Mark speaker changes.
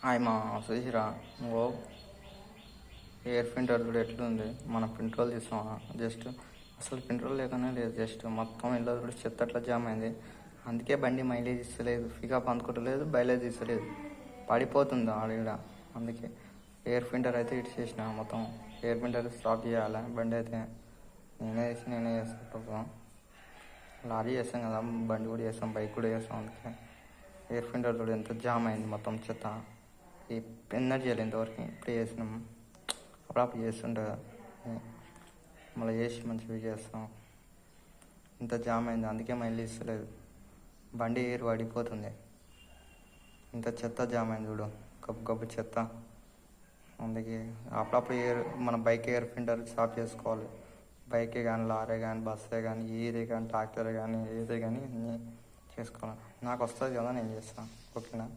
Speaker 1: మా చూసిరా నువ్వు ఎయిర్ ఫిల్టర్ కూడా ఎట్లుంది. మన పెట్రోల్ తీసామా జస్ట్ అసలు పెట్రోల్ లేకనే లేదు. జస్ట్ మొత్తం ఇళ్ళ కూడా చెత్త అట్లా జామ్ అయింది. అందుకే బండి మైలేజ్ ఇస్తలేదు, పికప్ అందుకోవట్లేదు, మైలేజ్ ఇస్తలేదు, పడిపోతుంది ఆడ. అందుకే ఎయిర్ ఫిల్టర్ అయితే ఇటు చేసిన మొత్తం. ఎయిర్ ఫిల్టర్ స్టాప్ చేయాలి. బండి అయితే నేనే చేస్తాను. లారీ చేస్తాం కదా, బండి కూడా చేస్తాం, బైక్ కూడా చేస్తాం. అందుకే ఎయిర్ ఫిల్టర్ కూడా ఎంత జామ్ అయింది మొత్తం చెత్త. ఈ ఎన్నర్ చేయాలి ఇంతవరకు, ఇప్పుడు చేసినాం. అప్పుడప్పుడు చేస్తుంటా మళ్ళీ చేసి మంచిగా చేస్తాం. ఇంత జామ్ అయింది, అందుకే మైలేజ్ ఇస్తలేదు. బండి ఎయిర్ పడిపోతుంది. ఇంత చెత్త జామ్ అయింది చూడు, గబ్బు గబ్బు చెత్త. అందుకే అప్పుడప్పుడు మన బైక్ ఎయిర్ ఫిల్టర్ స్టాప్ చేసుకోవాలి. బైకే కానీ, లారీ కానీ, బస్సే కానీ, ఏదే కానీ, ట్రాక్టర్ కానీ, ఏదే కానీ చేసుకోవాలి. నాకు వస్తుంది కదా, నేను చేస్తాను. ఓకేనా?